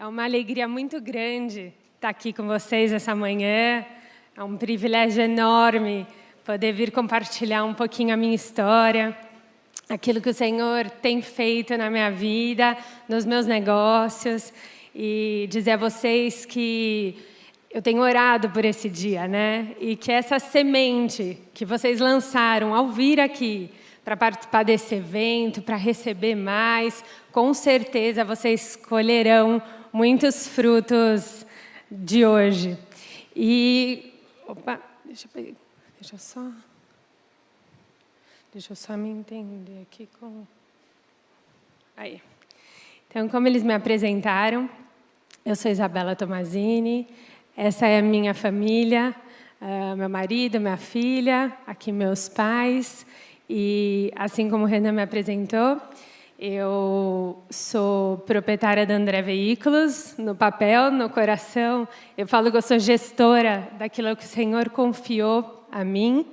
É uma alegria muito grande estar aqui com vocês essa manhã. É um privilégio enorme poder vir compartilhar um pouquinho a minha história, aquilo que o Senhor tem feito na minha vida, nos meus negócios, e dizer a vocês que eu tenho orado por esse dia, né? E que essa semente que vocês lançaram ao vir aqui para participar desse evento, para receber mais, com certeza vocês colherão muitos frutos de hoje. E opa, deixa eu só me entender aqui com... Aí. Então, como eles me apresentaram, eu sou Isabela Tomazini, essa é a minha família, meu marido, minha filha, aqui meus pais, e assim como o Renan me apresentou, eu sou proprietária da André Veículos, no papel, no coração. Eu falo que eu sou gestora daquilo que o Senhor confiou a mim.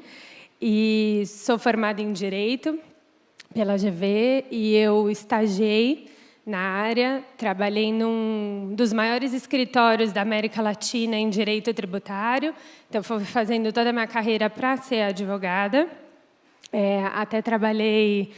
E sou formada em Direito pela GV e eu estagiei na área. Trabalhei num dos maiores escritórios da América Latina em Direito Tributário. Então, fui fazendo toda a minha carreira para ser advogada. Até trabalhei...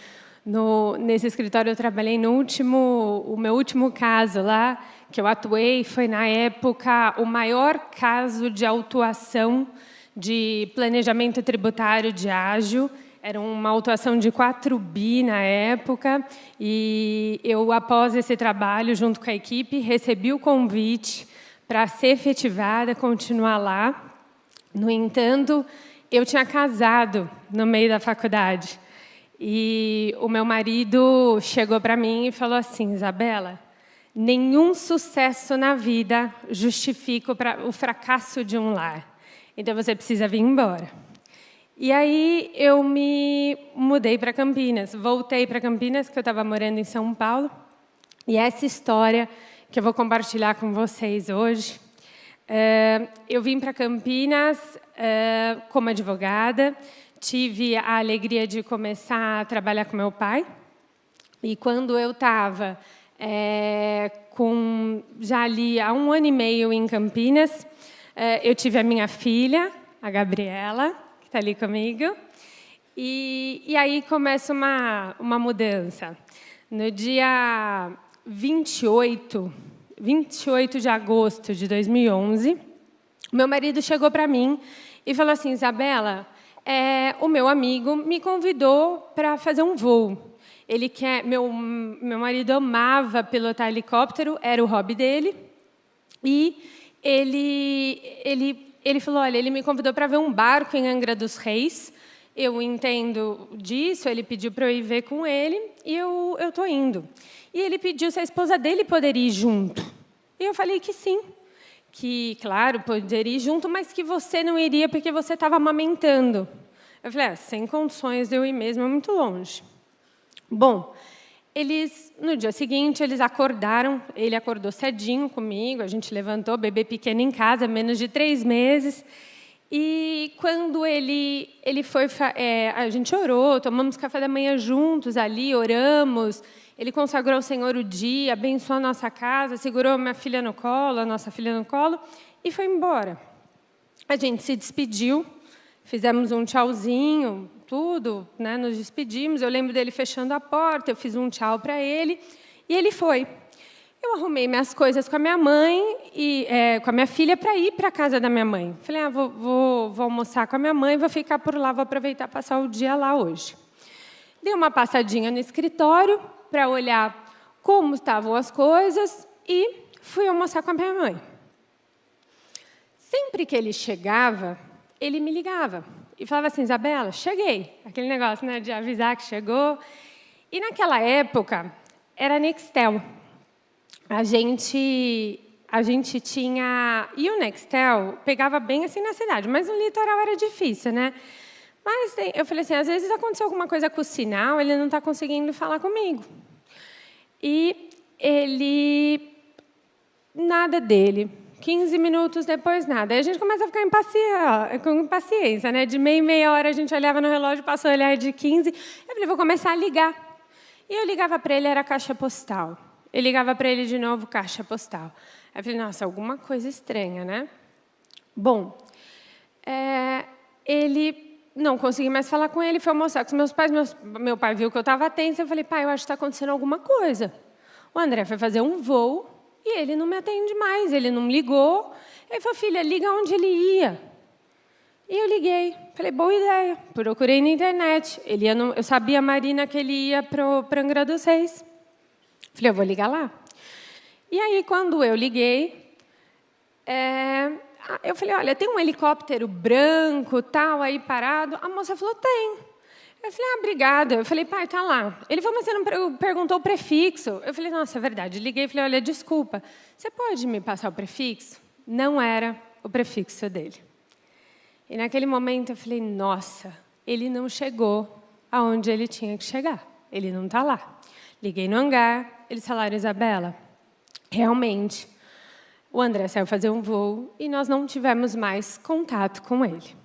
Nesse escritório, eu trabalhei o meu último caso lá, que eu atuei, foi, na época, o maior caso de autuação de planejamento tributário de ágio. Era uma autuação de 4 bi na época, e eu, após esse trabalho, junto com a equipe, recebi o convite para ser efetivada, continuar lá. No entanto, eu tinha casado no meio da faculdade. E o meu marido chegou para mim e falou assim: Isabela, nenhum sucesso na vida justifica o fracasso de um lar. Então, você precisa vir embora. E aí, eu me mudei para Campinas. Voltei para Campinas, porque eu estava morando em São Paulo. E essa história que eu vou compartilhar com vocês hoje. Eu vim para Campinas como advogada. Tive a alegria de começar a trabalhar com meu pai. E quando eu estava já ali há 1 ano e meio em Campinas, eu tive a minha filha, a Gabriela, que está ali comigo. E aí começa uma mudança. No dia 28 de agosto de 2011, meu marido chegou para mim e falou assim: Isabela, o meu amigo me convidou para fazer um voo. Meu marido amava pilotar helicóptero, era o hobby dele. E ele falou: olha, ele me convidou para ver um barco em Angra dos Reis. Eu entendo disso, ele pediu para eu ir ver com ele, e eu estou indo. E ele pediu se a esposa dele poderia ir junto. E eu falei que sim. Que, claro, poderia ir junto, mas que você não iria porque você estava amamentando. Eu falei, sem condições de eu ir mesmo, é muito longe. Bom, no dia seguinte, eles acordaram, ele acordou cedinho comigo, a gente levantou, bebê pequeno em casa, menos de 3 meses, e quando ele foi, a gente orou, tomamos café da manhã juntos ali, oramos. Ele consagrou ao Senhor o dia, abençoou a nossa casa, segurou minha filha no colo, a nossa filha no colo, e foi embora. A gente se despediu, fizemos um tchauzinho, tudo, né, nos despedimos. Eu lembro dele fechando a porta, eu fiz um tchau para ele, e ele foi. Eu arrumei minhas coisas com a minha mãe, e com a minha filha, para ir para a casa da minha mãe. Falei, vou almoçar com a minha mãe, vou ficar por lá, vou aproveitar e passar o dia lá hoje. Dei uma passadinha no escritório, para olhar como estavam as coisas, e fui almoçar com a minha mãe. Sempre que ele chegava, ele me ligava e falava assim: Isabela, cheguei. Aquele negócio, né, de avisar que chegou. E naquela época, era Nextel. A gente tinha... E o Nextel pegava bem assim na cidade, mas no litoral era difícil, né? Mas eu falei assim, às vezes aconteceu alguma coisa com o sinal, ele não está conseguindo falar comigo. E nada dele. 15 minutos depois, nada. Aí a gente começa a ficar com impaciência, né? De meia hora a gente olhava no relógio, passou a olhar de 15. Eu falei, vou começar a ligar. E eu ligava para ele, era caixa postal. Eu ligava para ele de novo, caixa postal. Aí eu falei, nossa, alguma coisa estranha, né? Bom, ele não consegui mais falar com ele, foi almoçar com os meus pais. Meu pai viu que eu estava tensa, eu falei, pai, eu acho que está acontecendo alguma coisa. O André foi fazer um voo e ele não me atende mais, ele não me ligou. Ele falou, filha, liga onde ele ia. E eu liguei, falei, boa ideia. Procurei na internet. Eu sabia, Marina, que ele ia para Angra dos Reis. Falei, eu vou ligar lá. E aí, quando eu liguei, eu falei, olha, tem um helicóptero branco, tal, aí parado. A moça falou, tem. Eu falei, obrigada. Eu falei, pai, tá lá. Ele falou, mas você não perguntou o prefixo. Eu falei, nossa, é verdade. Liguei e falei, olha, desculpa, você pode me passar o prefixo? Não era o prefixo dele. E naquele momento eu falei, nossa, ele não chegou aonde ele tinha que chegar. Ele não está lá. Liguei no hangar, eles falaram, Isabela, realmente, o André saiu fazer um voo e nós não tivemos mais contato com ele.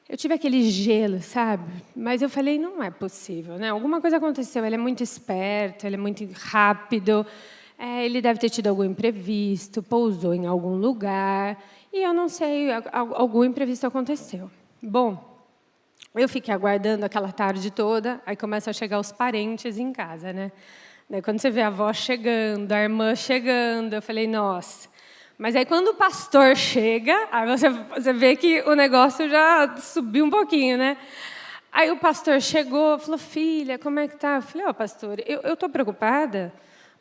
Eu tive aquele gelo, sabe? Mas eu falei, não é possível, né? Alguma coisa aconteceu, ele é muito esperto, ele é muito rápido, ele deve ter tido algum imprevisto, pousou em algum lugar, e eu não sei, algum imprevisto aconteceu. Bom, eu fiquei aguardando aquela tarde toda, aí começam a chegar os parentes em casa, né? Daí, quando você vê a avó chegando, a irmã chegando, eu falei, nossa. Mas aí, quando o pastor chega, aí você vê que o negócio já subiu um pouquinho, né? Aí o pastor chegou, falou, filha, como é que tá? Eu falei, pastor, eu estou preocupada,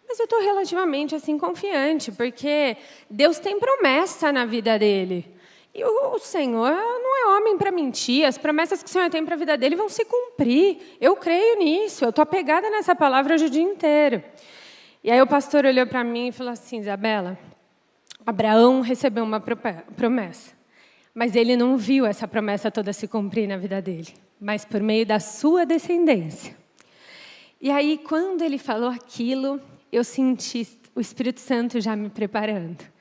mas eu estou relativamente assim confiante, porque Deus tem promessa na vida dele. E o Senhor não é homem para mentir, as promessas que o Senhor tem para a vida dele vão se cumprir. Eu creio nisso, eu estou apegada nessa palavra hoje o dia inteiro. E aí o pastor olhou para mim e falou assim, Isabela, Abraão recebeu uma promessa, mas ele não viu essa promessa toda se cumprir na vida dele, mas por meio da sua descendência. E aí, quando ele falou aquilo, eu senti o Espírito Santo já me preparando.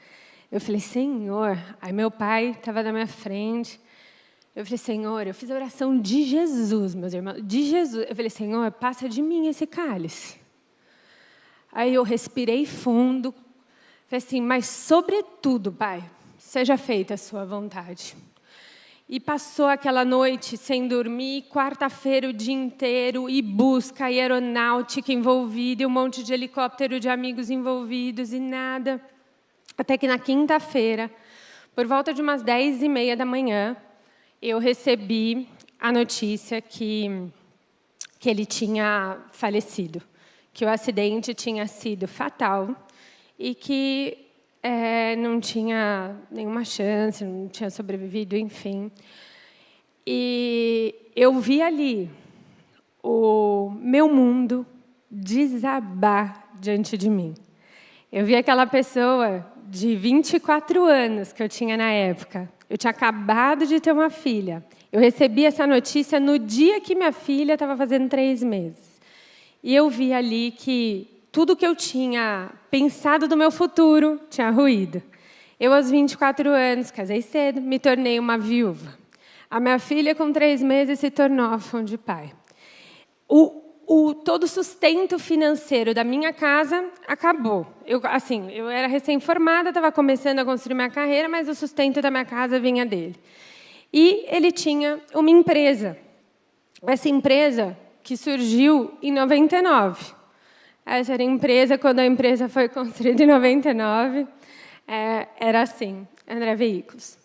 Eu falei, Senhor, aí meu pai estava na minha frente. Eu falei, Senhor, eu fiz a oração de Jesus, meus irmãos, de Jesus. Eu falei, Senhor, passa de mim esse cálice. Aí eu respirei fundo. Falei assim, mas sobretudo, Pai, seja feita a sua vontade. E passou aquela noite sem dormir, quarta-feira o dia inteiro, e busca, e aeronáutica envolvida, e um monte de helicóptero de amigos envolvidos, e nada. Até que na quinta-feira, por volta de umas 10h30 da manhã, eu recebi a notícia que ele tinha falecido, que o acidente tinha sido fatal e que não tinha nenhuma chance, não tinha sobrevivido, enfim. E eu vi ali o meu mundo desabar diante de mim. Eu vi aquela pessoa de 24 anos que eu tinha na época. Eu tinha acabado de ter uma filha. Eu recebi essa notícia no dia que minha filha estava fazendo 3 meses. E eu vi ali que tudo que eu tinha pensado do meu futuro tinha ruído. Eu, aos 24 anos, casei cedo, me tornei uma viúva. A minha filha, com 3 meses, se tornou órfã de pai. Todo o sustento financeiro da minha casa acabou. Eu era recém-formada, estava começando a construir minha carreira, mas o sustento da minha casa vinha dele. E ele tinha uma empresa. Essa empresa que surgiu em 99. Essa era a empresa, quando a empresa foi construída em 99, era assim, André Veículos.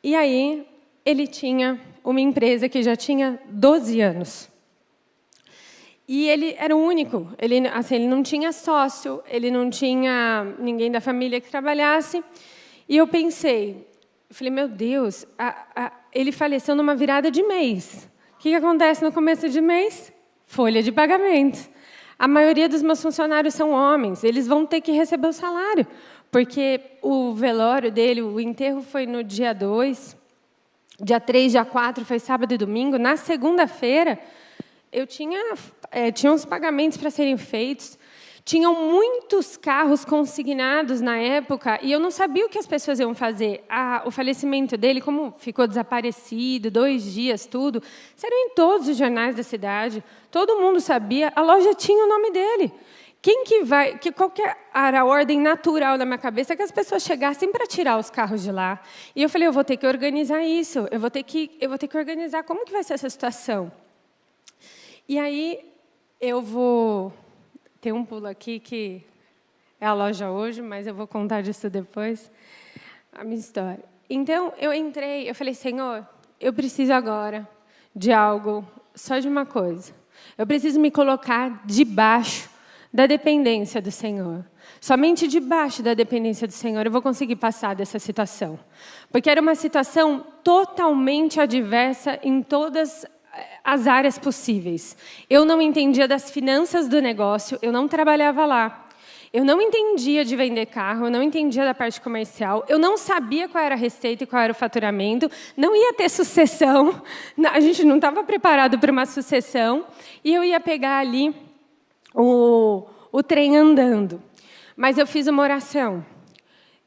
E aí, ele tinha uma empresa que já tinha 12 anos. E ele era o único, ele não tinha sócio, ele não tinha ninguém da família que trabalhasse. E eu falei, meu Deus, ele faleceu numa virada de mês. O que acontece no começo de mês? Folha de pagamento. A maioria dos meus funcionários são homens, eles vão ter que receber o salário, porque o velório dele, o enterro foi no dia 2, dia 3, dia 4 foi sábado e domingo. Na segunda-feira, eu tinha uns pagamentos para serem feitos, tinham muitos carros consignados na época, e eu não sabia o que as pessoas iam fazer. O falecimento dele, como ficou desaparecido, 2 dias, tudo, saiu em todos os jornais da cidade, todo mundo sabia, a loja tinha o nome dele. qual que era a ordem natural na minha cabeça? Que as pessoas chegassem para tirar os carros de lá. E eu falei, eu vou ter que organizar isso, eu vou ter que organizar como que vai ser essa situação. E aí, tem um pulo aqui que é a loja hoje, mas eu vou contar disso depois, a minha história. Então, eu falei, Senhor, eu preciso agora de algo, só de uma coisa. Eu preciso me colocar debaixo da dependência do Senhor. Somente debaixo da dependência do Senhor eu vou conseguir passar dessa situação. Porque era uma situação totalmente adversa em todas as áreas possíveis. Eu não entendia das finanças do negócio, eu não trabalhava lá. Eu não entendia de vender carro, eu não entendia da parte comercial, eu não sabia qual era a receita e qual era o faturamento, não ia ter sucessão, a gente não estava preparado para uma sucessão, e eu ia pegar ali o trem andando. Mas eu fiz uma oração.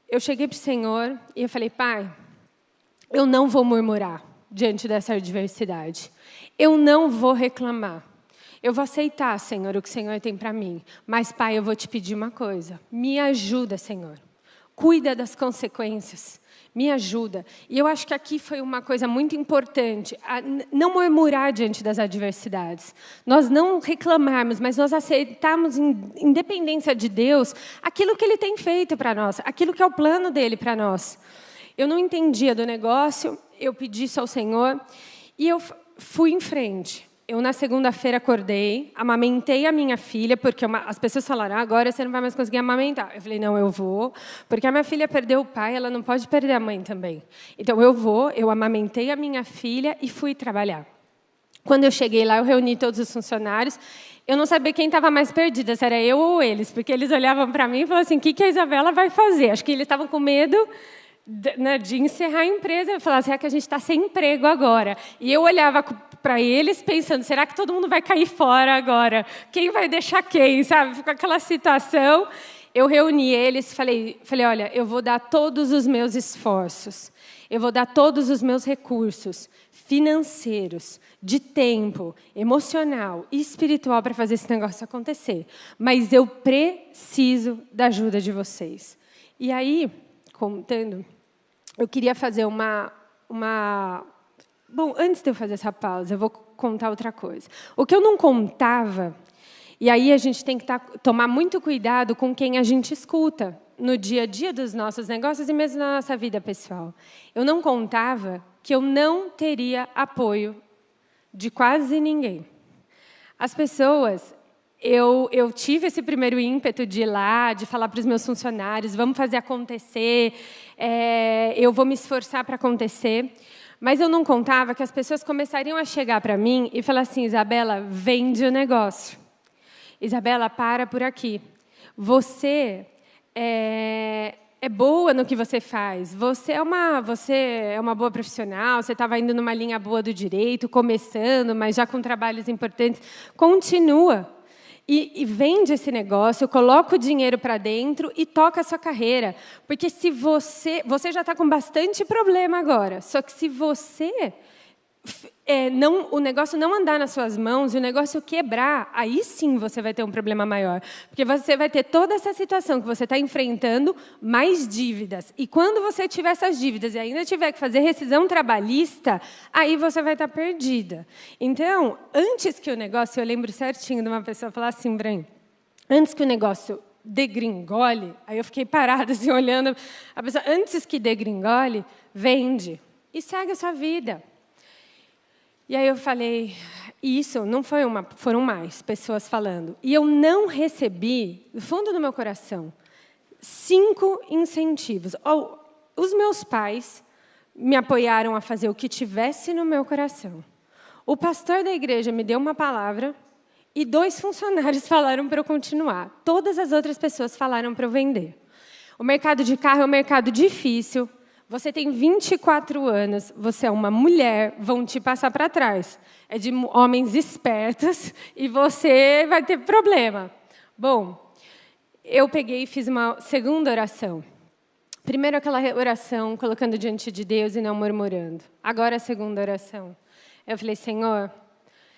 Eu cheguei para o Senhor e eu falei, Pai, eu não vou murmurar diante dessa adversidade. Eu não vou reclamar. Eu vou aceitar, Senhor, o que o Senhor tem para mim. Mas, Pai, eu vou te pedir uma coisa. Me ajuda, Senhor. Cuida das consequências. Me ajuda. E eu acho que aqui foi uma coisa muito importante. Não murmurar diante das adversidades. Nós não reclamarmos, mas nós aceitarmos, em dependência de Deus, aquilo que Ele tem feito para nós. Aquilo que é o plano dEle para nós. Eu não entendia do negócio. Eu pedi isso ao Senhor. E eu fui em frente. Eu, na segunda-feira, acordei, amamentei a minha filha, porque as pessoas falaram, agora você não vai mais conseguir amamentar. Eu falei, não, eu vou, porque a minha filha perdeu o pai, ela não pode perder a mãe também. Então, eu amamentei a minha filha e fui trabalhar. Quando eu cheguei lá, eu reuni todos os funcionários. Eu não sabia quem estava mais perdida, se era eu ou eles, porque eles olhavam para mim e falavam assim, o que a Isabela vai fazer? Acho que eles estavam com medo de encerrar a empresa. Eu falava, será que a gente está sem emprego agora? E eu olhava para eles pensando, será que todo mundo vai cair fora agora? Quem vai deixar quem, sabe? Ficou aquela situação. Eu reuni eles, falei, olha, eu vou dar todos os meus esforços, eu vou dar todos os meus recursos financeiros, de tempo, emocional e espiritual para fazer esse negócio acontecer. Mas eu preciso da ajuda de vocês. E aí, contando, eu queria fazer uma... Bom, antes de eu fazer essa pausa, eu vou contar outra coisa. O que eu não contava, e aí a gente tem que tomar muito cuidado com quem a gente escuta no dia a dia dos nossos negócios e mesmo na nossa vida pessoal. Eu não contava que eu não teria apoio de quase ninguém. As pessoas... Eu tive esse primeiro ímpeto de ir lá, de falar para os meus funcionários, vamos fazer acontecer, eu vou me esforçar para acontecer. Mas eu não contava que as pessoas começariam a chegar para mim e falar assim, Isabela, vende o negócio. Isabela, para por aqui. Você é boa no que você faz. Você é uma boa profissional, você estava indo numa linha boa do direito, começando, mas já com trabalhos importantes. Continua. E vende esse negócio, coloca o dinheiro para dentro e toca a sua carreira. Porque se você já está com bastante problema agora, só que se você o negócio não andar nas suas mãos e o negócio quebrar, aí sim você vai ter um problema maior. Porque você vai ter toda essa situação que você está enfrentando, mais dívidas. E quando você tiver essas dívidas e ainda tiver que fazer rescisão trabalhista, aí você vai estar perdida. Então, antes que o negócio, eu lembro certinho de uma pessoa falar assim, Bran, antes que o negócio degringole, aí eu fiquei parada assim, olhando a pessoa, antes que degringole, vende e segue a sua vida. E aí eu falei, isso não foi foram mais pessoas falando. E eu não recebi, do fundo do meu coração, 5 incentivos. Os meus pais me apoiaram a fazer o que tivesse no meu coração. O pastor da igreja me deu uma palavra e 2 funcionários falaram para eu continuar. Todas as outras pessoas falaram para eu vender. O mercado de carro é um mercado difícil. Você tem 24 anos, você é uma mulher, vão te passar para trás. É de homens espertos e você vai ter problema. Bom, eu peguei e fiz uma segunda oração. Primeiro aquela oração, colocando diante de Deus e não murmurando. Agora a segunda oração. Eu falei, Senhor,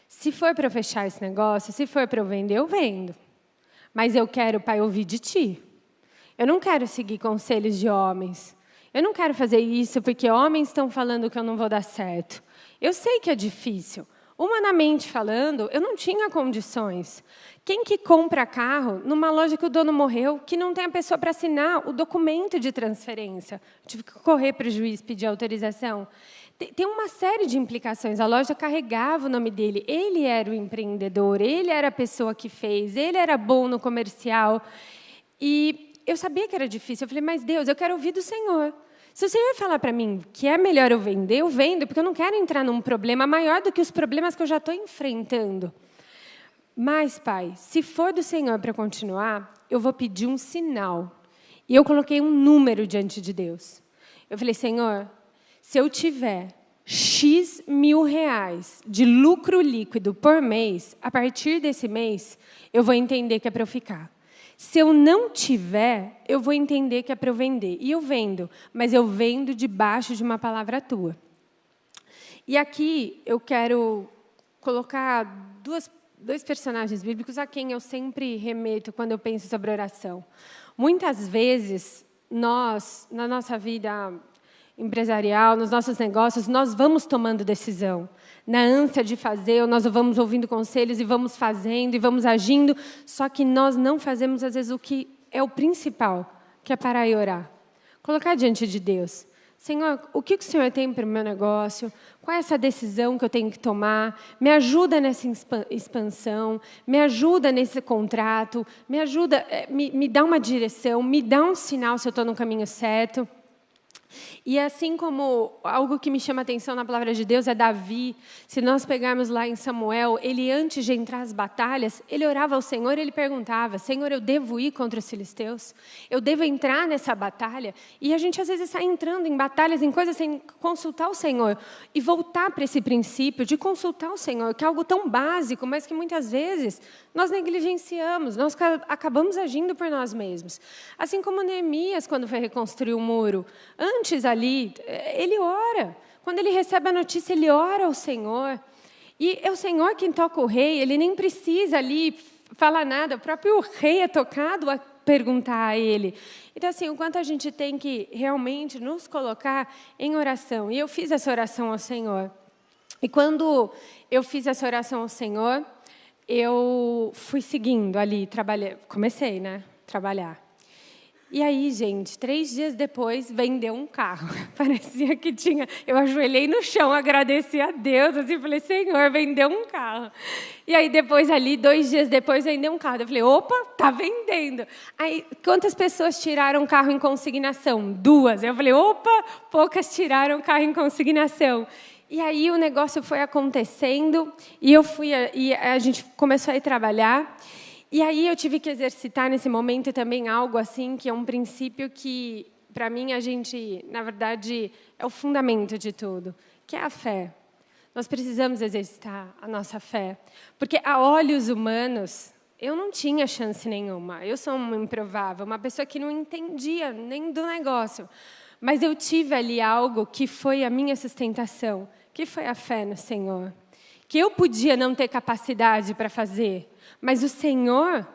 se for para eu fechar esse negócio, se for para eu vender, eu vendo. Mas eu quero, Pai, ouvir de Ti. Eu não quero seguir conselhos de homens. Eu não quero fazer isso porque homens estão falando que eu não vou dar certo. Eu sei que é difícil. Humanamente falando, eu não tinha condições. Quem que compra carro numa loja que o dono morreu, que não tem a pessoa para assinar o documento de transferência? Eu tive que correr para o juiz pedir autorização. Tem uma série de implicações. A loja carregava o nome dele. Ele era o empreendedor, ele era a pessoa que fez, ele era bom no comercial. E eu sabia que era difícil. Eu falei, mas Deus, eu quero ouvir do Senhor. Se o Senhor falar para mim que é melhor eu vender, eu vendo, porque eu não quero entrar num problema maior do que os problemas que eu já estou enfrentando. Mas, Pai, se for do Senhor para continuar, eu vou pedir um sinal. E eu coloquei um número diante de Deus. Eu falei, Senhor, se eu tiver X mil reais de lucro líquido por mês, a partir desse mês, eu vou entender que é para eu ficar. Se eu não tiver, eu vou entender que é para eu vender. E eu vendo, mas eu vendo debaixo de uma palavra tua. E aqui eu quero colocar dois personagens bíblicos a quem eu sempre remeto quando eu penso sobre oração. Muitas vezes, nós, na nossa vida empresarial, nos nossos negócios, nós vamos tomando decisão. Na ânsia de fazer, nós vamos ouvindo conselhos e vamos fazendo e vamos agindo, só que nós não fazemos, às vezes, o que é o principal, que é parar e orar. Colocar diante de Deus. Senhor, o que o Senhor tem para o meu negócio? Qual é essa decisão que eu tenho que tomar? Me ajuda nessa expansão, me ajuda nesse contrato, me ajuda, me dá uma direção, me dá um sinal se eu estou no caminho certo. E assim como algo que me chama a atenção na palavra de Deus é Davi. Se nós pegarmos lá em Samuel, ele antes de entrar às batalhas, ele orava ao Senhor e ele perguntava, Senhor, eu devo ir contra os filisteus? Eu devo entrar nessa batalha? E a gente às vezes sai entrando em batalhas, em coisas sem consultar o Senhor. E voltar para esse princípio de consultar o Senhor, que é algo tão básico, mas que muitas vezes nós negligenciamos, nós acabamos agindo por nós mesmos. Assim como Neemias, quando foi reconstruir o muro, antes ali, ele ora. Quando ele recebe a notícia, ele ora ao Senhor. E é o Senhor quem toca o rei, ele nem precisa ali falar nada, o próprio rei é tocado a perguntar a ele. Então, assim, o quanto a gente tem que realmente nos colocar em oração. E eu fiz essa oração ao Senhor. E quando eu fiz essa oração ao Senhor, eu fui seguindo ali, comecei, trabalhar. E aí, gente, 3 dias depois, vendeu um carro. Parecia que tinha... Eu ajoelhei no chão, agradeci a Deus, assim, falei, Senhor, vendeu um carro. E aí, depois ali, 2 dias depois, vendeu um carro. Eu falei, opa, tá vendendo. Aí, quantas pessoas tiraram carro em consignação? 2. Eu falei, opa, poucas tiraram carro em consignação. E aí, o negócio foi acontecendo, e a gente começou a ir trabalhar. E aí eu tive que exercitar nesse momento também algo assim, que é um princípio que, para mim, na verdade, é o fundamento de tudo, que é a fé. Nós precisamos exercitar a nossa fé, porque a olhos humanos, eu não tinha chance nenhuma. Eu sou uma improvável, uma pessoa que não entendia nem do negócio. Mas eu tive ali algo que foi a minha sustentação, que foi a fé no Senhor. Que eu podia não ter capacidade para fazer, mas o Senhor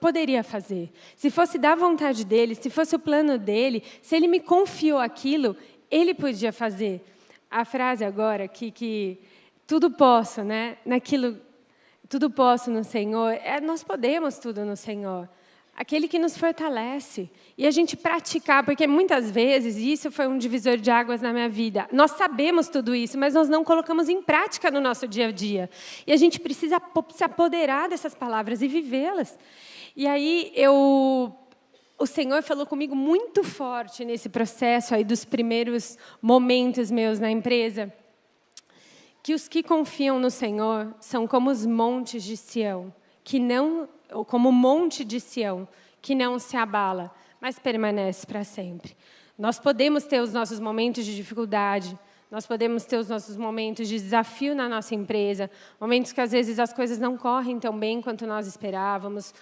poderia fazer. Se fosse da vontade dele, se fosse o plano dele, se ele me confiou aquilo, ele podia fazer. A frase agora aqui, que tudo posso, tudo posso no Senhor, nós podemos tudo no Senhor. Aquele que nos fortalece. E a gente praticar, porque muitas vezes, e isso foi um divisor de águas na minha vida, nós sabemos tudo isso, mas nós não colocamos em prática no nosso dia a dia. E a gente precisa se apoderar dessas palavras e vivê-las. E aí, o Senhor falou comigo muito forte nesse processo aí dos primeiros momentos meus na empresa, que os que confiam no Senhor são como os montes de Sião, como o monte de Sião, que não se abala, mas permanece para sempre. Nós podemos ter os nossos momentos de dificuldade, nós podemos ter os nossos momentos de desafio na nossa empresa, momentos que às vezes as coisas não correm tão bem quanto nós esperávamos,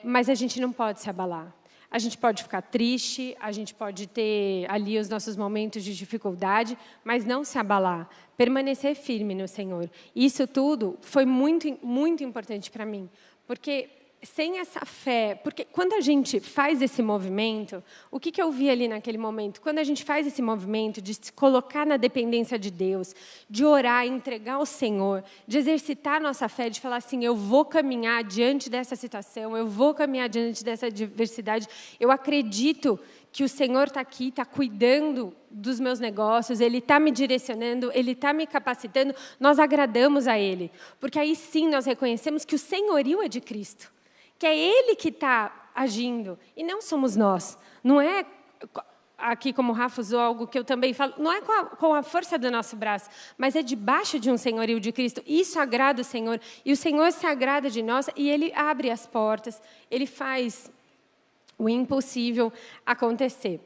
mas a gente não pode se abalar. A gente pode ficar triste, a gente pode ter ali os nossos momentos de dificuldade, mas não se abalar, permanecer firme no Senhor. Isso tudo foi muito, muito importante para mim, porque sem essa fé, porque quando a gente faz esse movimento, o que eu vi ali naquele momento? Quando a gente faz esse movimento de se colocar na dependência de Deus, de orar, entregar ao Senhor, de exercitar a nossa fé, de falar assim, eu vou caminhar diante dessa situação, eu vou caminhar diante dessa adversidade, eu acredito que o Senhor está aqui, está cuidando dos meus negócios, Ele está me direcionando, Ele está me capacitando, nós agradamos a Ele. Porque aí sim nós reconhecemos que o senhorio é de Cristo, que é Ele que está agindo, e não somos nós. Não é, aqui como o Rafa usou algo que eu também falo, não é com a força do nosso braço, mas é debaixo de um senhorio de Cristo. Isso agrada o Senhor, e o Senhor se agrada de nós, e Ele abre as portas, Ele faz o impossível acontecer.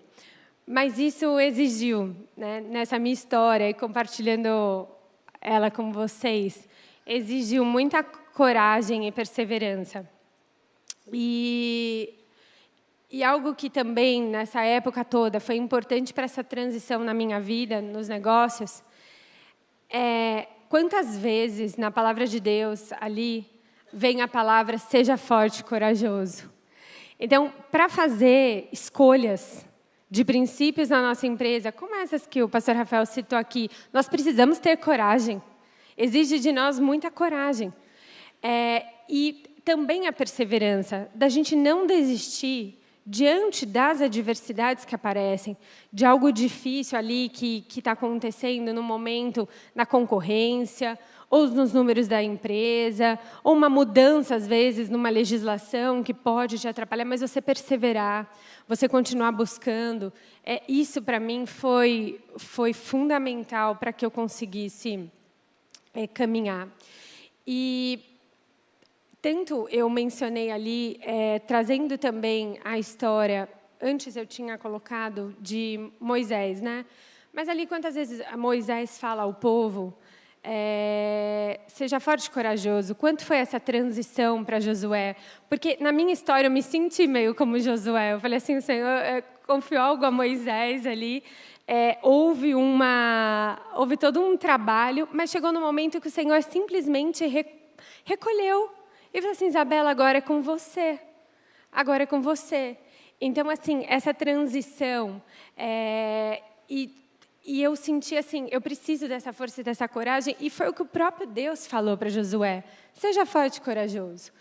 Mas isso exigiu, né, nessa minha história, e compartilhando ela com vocês, exigiu muita coragem e perseverança. E algo que também, nessa época toda, foi importante para essa transição na minha vida, nos negócios, é quantas vezes, na palavra de Deus, ali, vem a palavra, seja forte e corajoso. Então, para fazer escolhas de princípios na nossa empresa, como essas que o pastor Rafael citou aqui, nós precisamos ter coragem. Exige de nós muita coragem. E também a perseverança, da gente não desistir diante das adversidades que aparecem, de algo difícil ali que está acontecendo no momento, na concorrência, ou nos números da empresa, ou uma mudança, às vezes, numa legislação que pode te atrapalhar, mas você perseverar, você continuar buscando. Isso, para mim, foi fundamental para que eu conseguisse caminhar. E tanto eu mencionei ali, trazendo também a história, antes eu tinha colocado de Moisés, né? Mas ali, quantas vezes Moisés fala ao povo, seja forte e corajoso. Quanto foi essa transição para Josué? Porque na minha história eu me senti meio como Josué. Eu falei assim, o Senhor confiou algo a Moisés ali. Houve todo um trabalho, mas chegou no momento que o Senhor simplesmente recolheu. E falou assim, Isabela, agora é com você. Agora é com você. Então, assim, essa transição e eu senti assim, eu preciso dessa força e dessa coragem, e foi o que o próprio Deus falou para Josué. Seja forte e corajoso.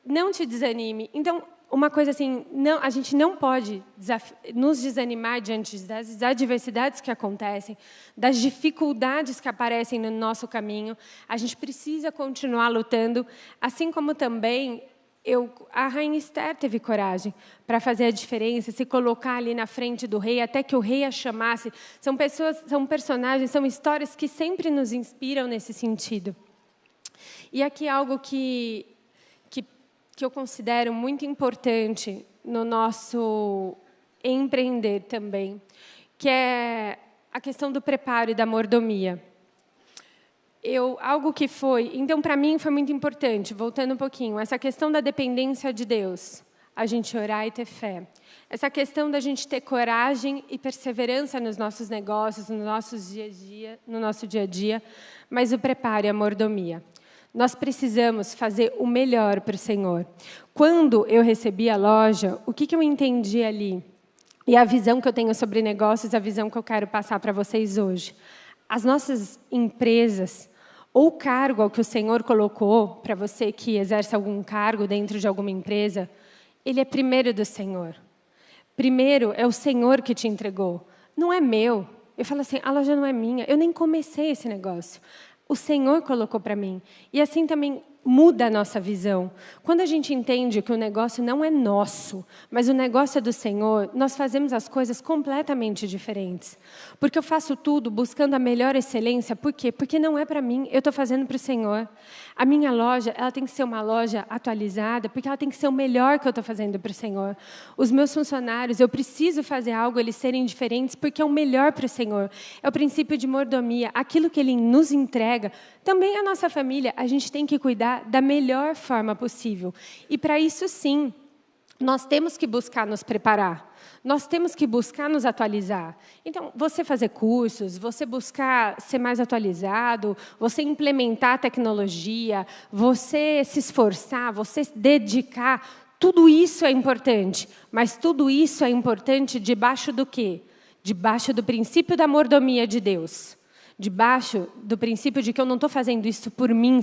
Não te desanime. Então, uma coisa assim, a gente não pode nos desanimar diante das adversidades que acontecem, das dificuldades que aparecem no nosso caminho. A gente precisa continuar lutando, assim como também a rainha Esther teve coragem para fazer a diferença, se colocar ali na frente do rei, até que o rei a chamasse. São personagens, são histórias que sempre nos inspiram nesse sentido. E aqui algo que eu considero muito importante no nosso empreender também, que é a questão do preparo e da mordomia. Então, para mim, foi muito importante, voltando um pouquinho, essa questão da dependência de Deus, a gente orar e ter fé. Essa questão da gente ter coragem e perseverança nos nossos negócios, no nosso dia a dia, mas o preparo e a mordomia. Nós precisamos fazer o melhor para o Senhor. Quando eu recebi a loja, o que eu entendi ali? E a visão que eu tenho sobre negócios, a visão que eu quero passar para vocês hoje. As nossas empresas, ou o cargo ao que o Senhor colocou, para você que exerce algum cargo dentro de alguma empresa, ele é primeiro do Senhor. Primeiro é o Senhor que te entregou, não é meu. Eu falo assim, a loja não é minha, eu nem comecei esse negócio. O Senhor colocou para mim. E assim também muda a nossa visão. Quando a gente entende que o negócio não é nosso, mas o negócio é do Senhor, nós fazemos as coisas completamente diferentes. Porque eu faço tudo buscando a melhor excelência. Por quê? Porque não é para mim, eu estou fazendo para o Senhor. A minha loja, ela tem que ser uma loja atualizada, porque ela tem que ser o melhor que eu estou fazendo para o Senhor. Os meus funcionários, eu preciso fazer algo, eles serem diferentes, porque é o melhor para o Senhor. É o princípio de mordomia. Aquilo que Ele nos entrega, também a nossa família, a gente tem que cuidar da melhor forma possível. E para isso, sim, nós temos que buscar nos preparar. Nós temos que buscar nos atualizar. Então, você fazer cursos, você buscar ser mais atualizado, você implementar tecnologia, você se esforçar, você se dedicar, tudo isso é importante. Mas tudo isso é importante debaixo do quê? Debaixo do princípio da mordomia de Deus. Debaixo do princípio de que eu não estou fazendo isso por mim,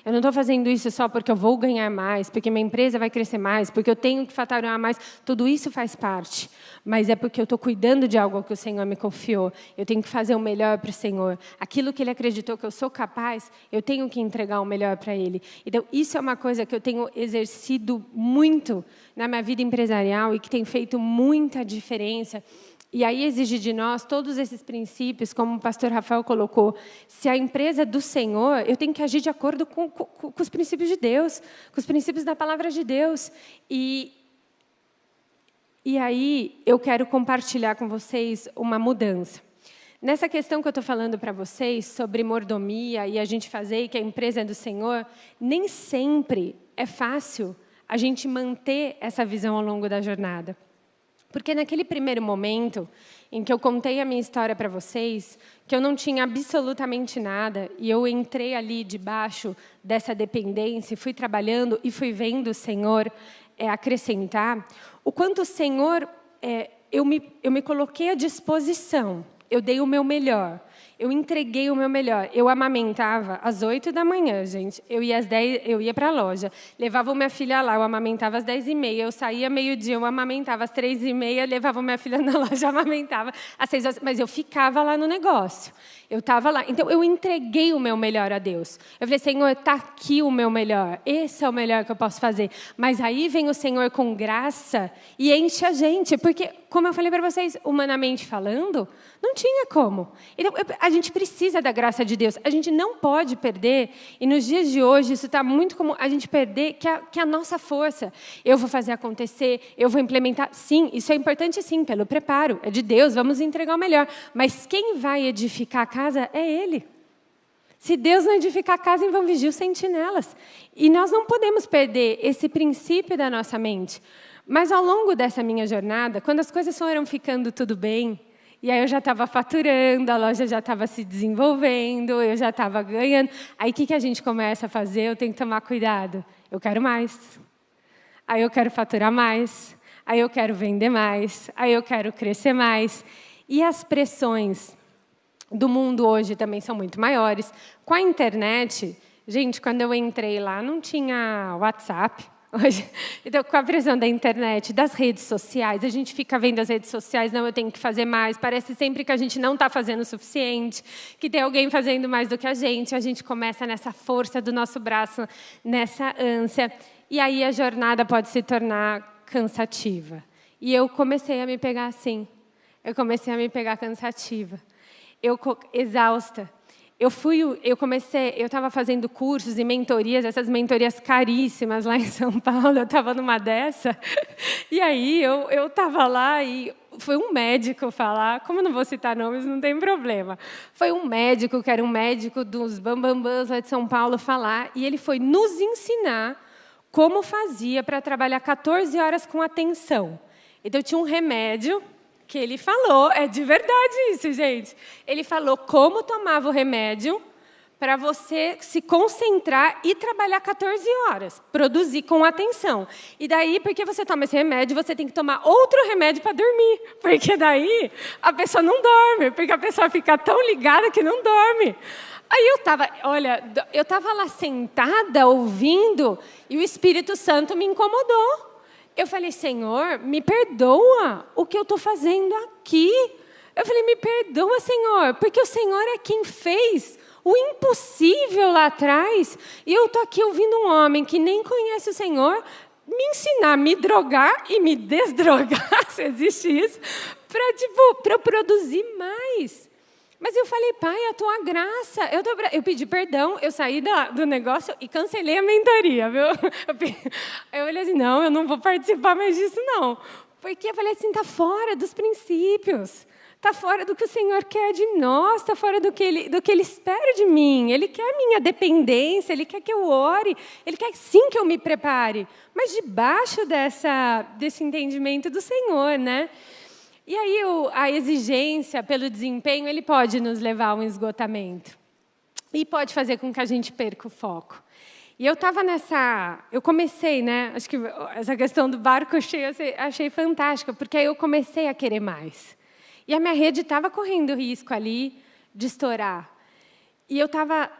eu não estou fazendo isso só porque eu vou ganhar mais, porque minha empresa vai crescer mais, porque eu tenho que faturar mais, tudo isso faz parte, mas é porque eu estou cuidando de algo que o Senhor me confiou, eu tenho que fazer o melhor para o Senhor, aquilo que Ele acreditou que eu sou capaz, eu tenho que entregar o melhor para Ele. Então, isso é uma coisa que eu tenho exercido muito na minha vida empresarial e que tem feito muita diferença. E aí exige de nós todos esses princípios, como o pastor Rafael colocou. Se a empresa é do Senhor, eu tenho que agir de acordo com os princípios de Deus, com os princípios da palavra de Deus. E aí eu quero compartilhar com vocês uma mudança. Nessa questão que eu estou falando para vocês, sobre mordomia e a gente fazer que a empresa é do Senhor, nem sempre é fácil a gente manter essa visão ao longo da jornada. Porque naquele primeiro momento em que eu contei a minha história para vocês, que eu não tinha absolutamente nada, e eu entrei ali debaixo dessa dependência, fui trabalhando e fui vendo o Senhor acrescentar, o quanto o Senhor, eu me coloquei à disposição, eu dei o meu melhor. Eu entreguei o meu melhor. Eu amamentava às 8 da manhã, gente. Eu ia às 10, eu ia para a loja. Levava minha filha lá, eu amamentava às 10h30. Eu saía meio-dia, eu amamentava às 3h30, levava minha filha na loja, amamentava às 6 horas. Mas eu ficava lá no negócio. Eu estava lá. Então, eu entreguei o meu melhor a Deus. Eu falei, Senhor, está aqui o meu melhor. Esse é o melhor que eu posso fazer. Mas aí vem o Senhor com graça e enche a gente. Porque, como eu falei para vocês, humanamente falando, não tinha como. Então, a gente precisa da graça de Deus. A gente não pode perder. E nos dias de hoje, isso está muito comum, a gente perder que a nossa força. Eu vou fazer acontecer, eu vou implementar. Sim, isso é importante sim, pelo preparo. É de Deus, vamos entregar o melhor. Mas quem vai edificar a casa é Ele. Se Deus não edificar a casa, em vão vigiar os sentinelas. E nós não podemos perder esse princípio da nossa mente. Mas ao longo dessa minha jornada, quando as coisas foram ficando tudo bem, e aí eu já estava faturando, a loja já estava se desenvolvendo, eu já estava ganhando. Aí o que a gente começa a fazer? Eu tenho que tomar cuidado. Eu quero mais. Aí eu quero faturar mais. Aí eu quero vender mais. Aí eu quero crescer mais. E as pressões do mundo hoje também são muito maiores. Com a internet, gente, quando eu entrei lá, não tinha WhatsApp. Hoje, então, com a pressão da internet, das redes sociais, a gente fica vendo as redes sociais, não, eu tenho que fazer mais, parece sempre que a gente não está fazendo o suficiente, que tem alguém fazendo mais do que a gente começa nessa força do nosso braço, nessa ânsia, e aí a jornada pode se tornar cansativa. E eu comecei a me pegar assim, eu comecei a me pegar cansativa, exausta. Eu estava fazendo cursos e mentorias, essas mentorias caríssimas lá em São Paulo, eu estava numa dessa, e aí eu estava lá e foi um médico falar, como eu não vou citar nomes, não tem problema, foi um médico, que era um médico dos bambambãs lá de São Paulo, falar, e ele foi nos ensinar como fazia para trabalhar 14 horas com atenção. Então, tinha um remédio que ele falou, é de verdade isso, gente. Ele falou como tomava o remédio para você se concentrar e trabalhar 14 horas, produzir com atenção. E daí, porque você toma esse remédio, você tem que tomar outro remédio para dormir, porque daí a pessoa não dorme, porque a pessoa fica tão ligada que não dorme. Aí eu estava lá sentada, ouvindo, e o Espírito Santo me incomodou. Eu falei, Senhor, me perdoa o que eu estou fazendo aqui. Eu falei, me perdoa, Senhor, porque o Senhor é quem fez o impossível lá atrás. E eu estou aqui ouvindo um homem que nem conhece o Senhor me ensinar a me drogar e me desdrogar, se existe isso, para eu produzir mais. Mas eu falei, Pai, a tua graça. Eu pedi perdão, eu saí do negócio e cancelei a mentoria, viu? Eu olhei assim, não, eu não vou participar mais disso, não. Porque eu falei assim, está fora dos princípios. Está fora do que o Senhor quer de nós, está fora do que Ele espera de mim. Ele quer a minha dependência, Ele quer que eu ore, Ele quer sim que eu me prepare, mas debaixo desse entendimento do Senhor, né? E aí a exigência pelo desempenho, ele pode nos levar a um esgotamento. E pode fazer com que a gente perca o foco. E eu comecei, né? Acho que essa questão do barco cheio eu achei fantástica, porque aí eu comecei a querer mais. E a minha rede estava correndo risco ali de estourar. E eu estava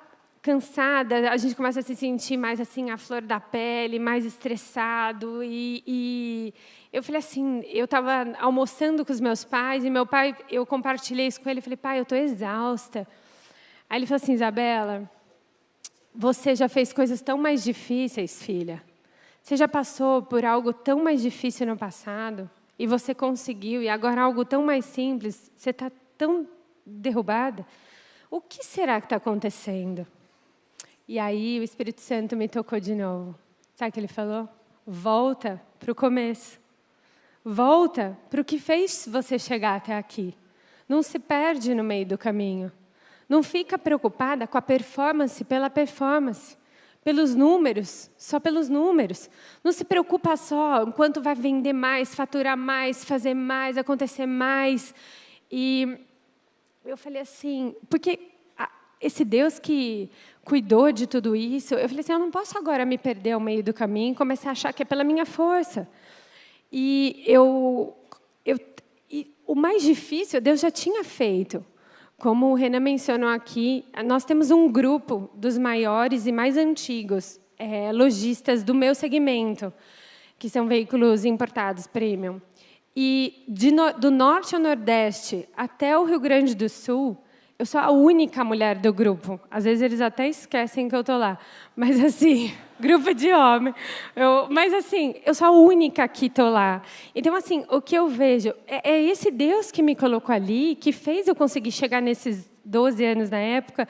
cansada, a gente começa a se sentir mais assim, à flor da pele, mais estressado. E eu falei assim, eu estava almoçando com os meus pais, e meu pai, eu compartilhei isso com ele, falei, pai, eu estou exausta. Aí ele falou assim, Isabela, você já fez coisas tão mais difíceis, filha. Você já passou por algo tão mais difícil no passado, e você conseguiu, e agora algo tão mais simples, você está tão derrubada. O que será que está acontecendo? E aí o Espírito Santo me tocou de novo. Sabe o que ele falou? Volta para o começo. Volta para o que fez você chegar até aqui. Não se perde no meio do caminho. Não fica preocupada com a performance pela performance, pelos números, só pelos números. Não se preocupa só em quanto vai vender mais, faturar mais, fazer mais, acontecer mais. E eu falei assim, porque esse Deus que cuidou de tudo isso, eu falei assim, eu não posso agora me perder ao meio do caminho e começar a achar que é pela minha força. E o mais difícil, Deus já tinha feito. Como o Renan mencionou aqui, nós temos um grupo dos maiores e mais antigos lojistas do meu segmento, que são veículos importados, premium. E do norte ao nordeste até o Rio Grande do Sul, eu sou a única mulher do grupo. Às vezes eles até esquecem que eu estou lá. Mas assim, grupo de homem. Mas assim, eu sou a única que estou lá. Então assim, o que eu vejo é esse Deus que me colocou ali, que fez eu conseguir chegar nesses 12 anos na época.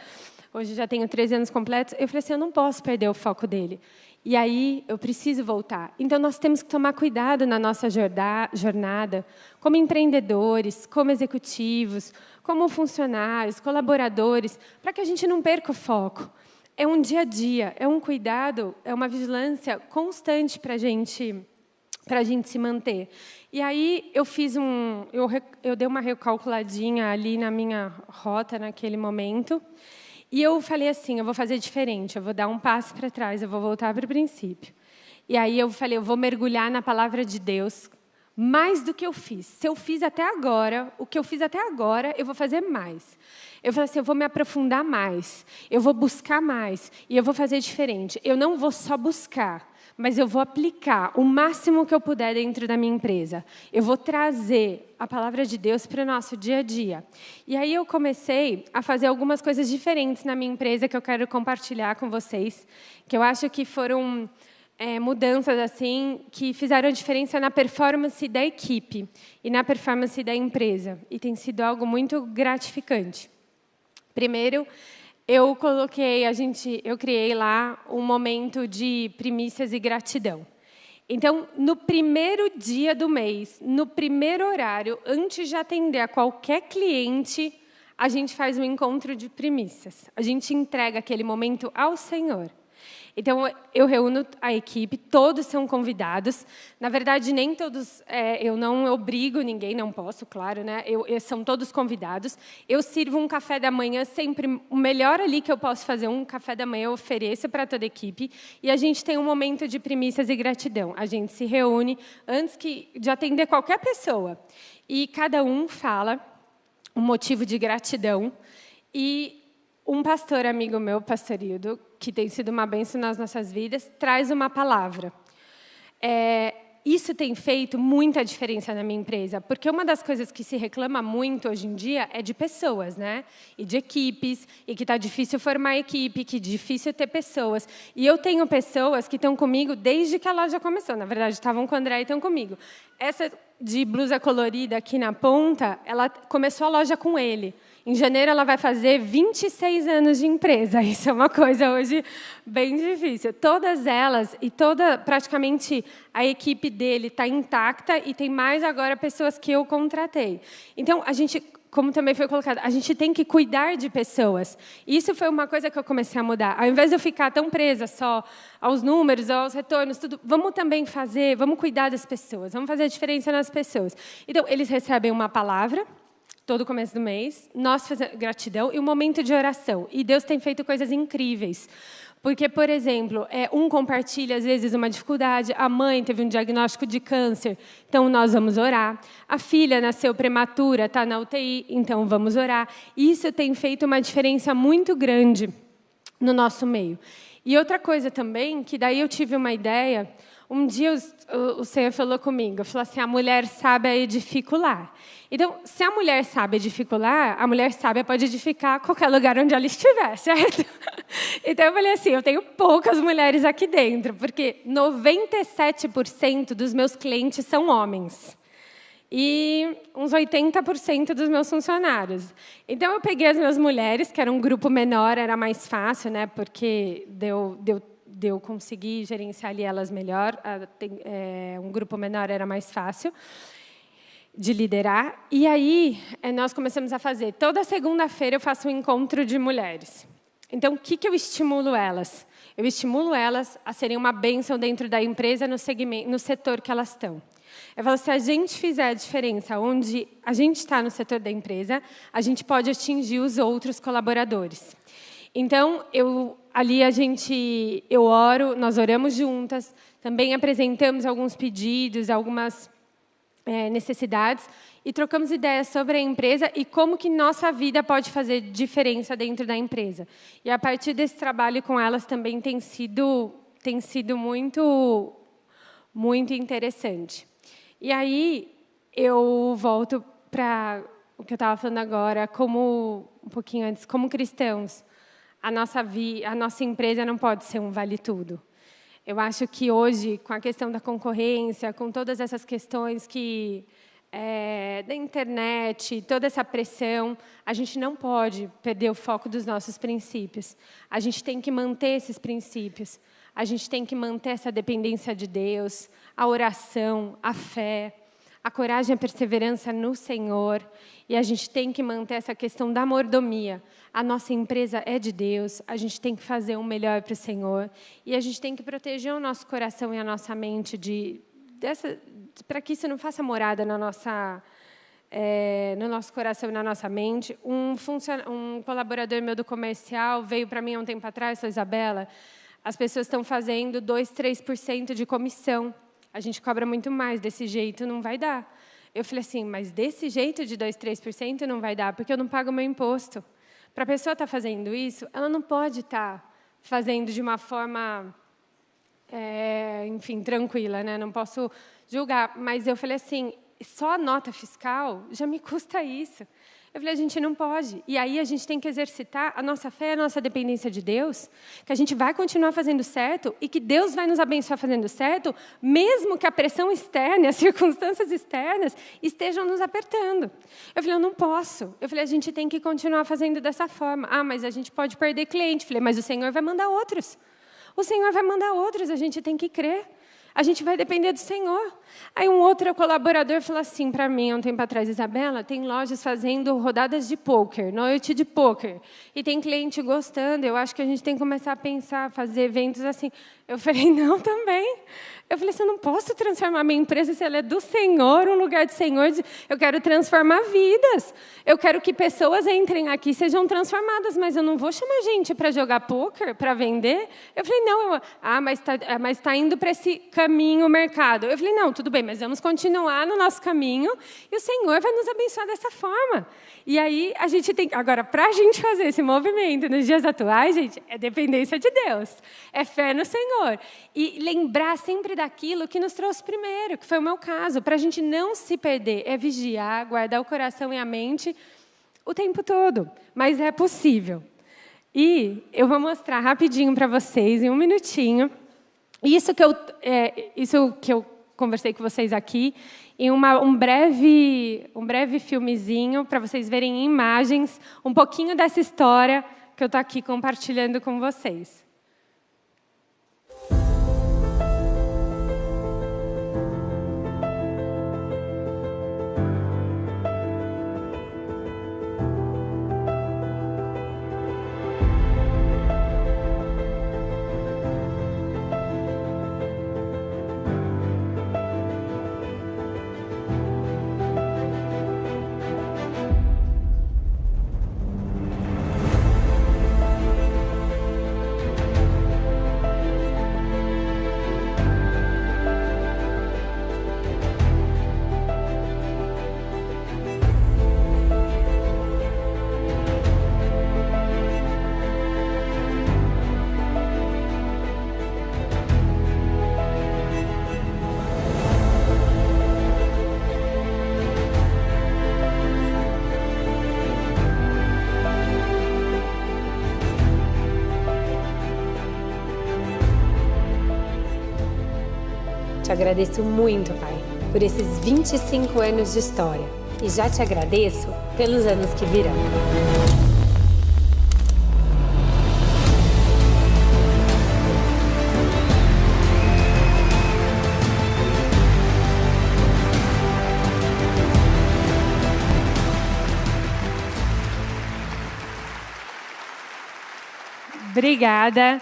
Hoje já tenho 13 anos completos. Eu falei assim, eu não posso perder o foco dele. E aí eu preciso voltar. Então nós temos que tomar cuidado na nossa jornada, como empreendedores, como executivos, como funcionários, colaboradores, para que a gente não perca o foco. É um dia a dia, é um cuidado, é uma vigilância constante para a gente se manter. E aí eu dei uma recalculadinha ali na minha rota naquele momento. E eu falei assim, eu vou fazer diferente, eu vou dar um passo para trás, eu vou voltar para o princípio. E aí eu falei, eu vou mergulhar na palavra de Deus mais do que eu fiz. Se eu fiz até agora, o que eu fiz até agora, eu vou fazer mais. Eu falei assim, eu vou me aprofundar mais, eu vou buscar mais, e eu vou fazer diferente. Eu não vou só buscar, mas eu vou aplicar o máximo que eu puder dentro da minha empresa. Eu vou trazer a palavra de Deus para o nosso dia a dia. E aí eu comecei a fazer algumas coisas diferentes na minha empresa que eu quero compartilhar com vocês, que eu acho que foram mudanças assim que fizeram a diferença na performance da equipe e na performance da empresa. E tem sido algo muito gratificante. Primeiro, eu criei lá um momento de primícias e gratidão. Então, no primeiro dia do mês, no primeiro horário, antes de atender a qualquer cliente, a gente faz um encontro de primícias. A gente entrega aquele momento ao Senhor. Então, eu reúno a equipe, todos são convidados. Na verdade, nem todos, eu não obrigo ninguém, não posso, claro, né? São todos convidados. Eu sirvo um café da manhã, sempre o melhor ali que eu posso fazer, um café da manhã eu ofereço para toda a equipe. E a gente tem um momento de primícias e gratidão. A gente se reúne antes de atender qualquer pessoa. E cada um fala um motivo de gratidão. E um pastor amigo meu, pastor Hildo, que tem sido uma bênção nas nossas vidas, traz uma palavra. Isso tem feito muita diferença na minha empresa, porque uma das coisas que se reclama muito hoje em dia é de pessoas, né? E de equipes, e que está difícil formar equipe, que é difícil ter pessoas. E eu tenho pessoas que estão comigo desde que a loja começou. Na verdade, estavam com o André e estão comigo. Essa de blusa colorida aqui na ponta, ela começou a loja com ele. Em janeiro, ela vai fazer 26 anos de empresa. Isso é uma coisa hoje bem difícil. Todas elas e praticamente a equipe dele está intacta e tem mais agora pessoas que eu contratei. Então, a gente, como também foi colocado, a gente tem que cuidar de pessoas. Isso foi uma coisa que eu comecei a mudar. Ao invés de eu ficar tão presa só aos números, aos retornos, tudo, vamos também vamos cuidar das pessoas, vamos fazer a diferença nas pessoas. Então, eles recebem uma palavra todo começo do mês, nós fazemos gratidão e um momento de oração. E Deus tem feito coisas incríveis. Porque, por exemplo, um compartilha, às vezes, uma dificuldade, a mãe teve um diagnóstico de câncer, então nós vamos orar. A filha nasceu prematura, está na UTI, então vamos orar. Isso tem feito uma diferença muito grande no nosso meio. E outra coisa também, que daí eu tive uma ideia, um dia o Senhor falou comigo, falou assim, a mulher sábia edifica o lar. Então, se a mulher sábia edifica o lar, a mulher sábia pode edificar qualquer lugar onde ela estiver, certo? Então, eu falei assim, eu tenho poucas mulheres aqui dentro, porque 97% dos meus clientes são homens. E uns 80% dos meus funcionários. Então, eu peguei as minhas mulheres, que era um grupo menor, era mais fácil, né? Porque deu conseguir gerenciar ali elas melhor. Um grupo menor era mais fácil de liderar. E aí, nós começamos a fazer. Toda segunda-feira eu faço um encontro de mulheres. Então, o que eu estimulo elas? Eu estimulo elas a serem uma bênção dentro da empresa, no setor que elas estão. Eu falo, se a gente fizer a diferença onde a gente está no setor da empresa, a gente pode atingir os outros colaboradores. Então, eu oro, nós oramos juntas, também apresentamos alguns pedidos, algumas necessidades, e trocamos ideias sobre a empresa e como que nossa vida pode fazer diferença dentro da empresa. E a partir desse trabalho com elas também tem sido muito, muito interessante. E aí, eu volto para o que eu estava falando agora, um pouquinho antes, como cristãos, a nossa empresa não pode ser um vale-tudo. Eu acho que hoje, com a questão da concorrência, com todas essas questões da internet, toda essa pressão, a gente não pode perder o foco dos nossos princípios. A gente tem que manter esses princípios. A gente tem que manter essa dependência de Deus, a oração, a fé, a coragem e a perseverança no Senhor. E a gente tem que manter essa questão da mordomia. A nossa empresa é de Deus, a gente tem que fazer o melhor para o Senhor. E a gente tem que proteger o nosso coração e a nossa mente para que isso não faça morada no nosso coração e na nossa mente. Um colaborador meu do comercial veio para mim há um tempo atrás, falou, Isabela, as pessoas estão fazendo 2%, 3% de comissão. A gente cobra muito mais, desse jeito não vai dar. Eu falei assim, mas desse jeito de 2%, 3% não vai dar, porque eu não pago o meu imposto. Para a pessoa estar fazendo isso, ela não pode estar fazendo de uma forma, tranquila, né? Não posso julgar. Mas eu falei assim, só a nota fiscal já me custa isso. Eu falei, a gente não pode. E aí a gente tem que exercitar a nossa fé, a nossa dependência de Deus, que a gente vai continuar fazendo certo e que Deus vai nos abençoar fazendo certo, mesmo que a pressão externa, as circunstâncias externas estejam nos apertando. Eu falei, eu não posso. Eu falei, a gente tem que continuar fazendo dessa forma. Ah, mas a gente pode perder cliente. Eu falei, mas o Senhor vai mandar outros. O Senhor vai mandar outros, a gente tem que crer. A gente vai depender do Senhor. Aí um outro colaborador falou assim para mim, há um tempo atrás, Isabela, tem lojas fazendo rodadas de pôquer, noite de pôquer, e tem cliente gostando, eu acho que a gente tem que começar a pensar, fazer eventos assim. Eu falei, não, também. Eu falei assim, eu não posso transformar minha empresa se ela é do Senhor, um lugar do Senhor. Eu quero transformar vidas. Eu quero que pessoas entrem aqui e sejam transformadas, mas eu não vou chamar gente para jogar pôquer, para vender. Eu falei, não, mas está indo para esse caminho o mercado. Eu falei, não, tudo bem, mas vamos continuar no nosso caminho e o Senhor vai nos abençoar dessa forma. E aí, a gente tem... Agora, para a gente fazer esse movimento nos dias atuais, gente, é dependência de Deus. É fé no Senhor. E lembrar sempre daquilo que nos trouxe primeiro, que foi o meu caso. Para a gente não se perder, é vigiar, guardar o coração e a mente o tempo todo. Mas é possível. E eu vou mostrar rapidinho para vocês, em um minutinho, isso que eu conversei com vocês aqui, em um breve filmezinho para vocês verem em imagens um pouquinho dessa história que eu estou aqui compartilhando com vocês. Te agradeço muito, Pai, por esses 25 anos de história. E já te agradeço pelos anos que virão. Obrigada.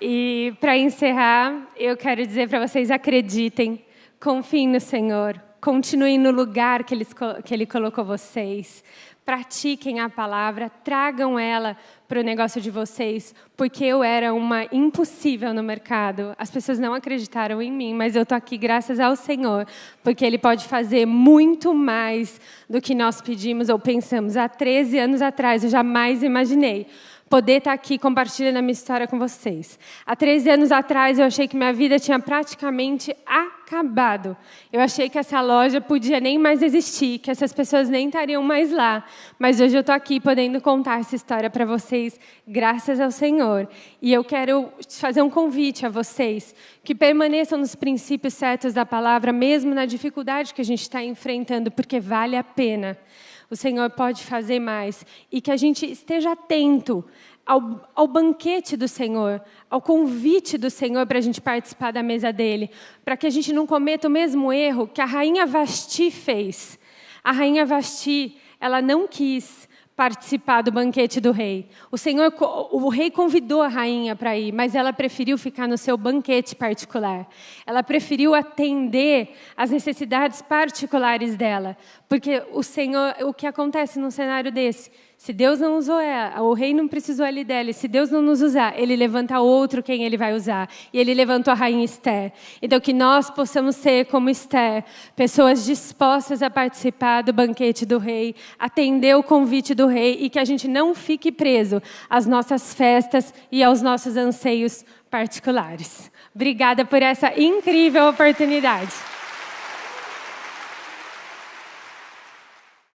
E, para encerrar, eu quero dizer para vocês, acreditem, confiem no Senhor, continuem no lugar que Ele colocou vocês, pratiquem a palavra, tragam ela para o negócio de vocês, porque eu era uma impossível no mercado. As pessoas não acreditaram em mim, mas eu estou aqui graças ao Senhor, porque Ele pode fazer muito mais do que nós pedimos ou pensamos. Há 13 anos atrás, eu jamais imaginei poder estar aqui compartilhando a minha história com vocês. Há 13 anos atrás, eu achei que minha vida tinha praticamente acabado. Eu achei que essa loja podia nem mais existir, que essas pessoas nem estariam mais lá. Mas hoje eu estou aqui podendo contar essa história para vocês, graças ao Senhor. E eu quero fazer um convite a vocês, que permaneçam nos princípios certos da palavra, mesmo na dificuldade que a gente está enfrentando, porque vale a pena. O Senhor pode fazer mais. E que a gente esteja atento ao banquete do Senhor, ao convite do Senhor para a gente participar da mesa dele. Para que a gente não cometa o mesmo erro que a rainha Vasti fez. A rainha Vasti, ela não quis participar do banquete do rei. O rei convidou a rainha para ir, mas ela preferiu ficar no seu banquete particular. Ela preferiu atender às necessidades particulares dela. Porque o que acontece num cenário desse? Se Deus não usou ela, o rei não precisou ali dela, e se Deus não nos usar, Ele levanta outro quem Ele vai usar. E Ele levantou a rainha Esther. Então, que nós possamos ser como Esther, pessoas dispostas a participar do banquete do rei, atender o convite do rei, e que a gente não fique preso às nossas festas e aos nossos anseios particulares. Obrigada por essa incrível oportunidade.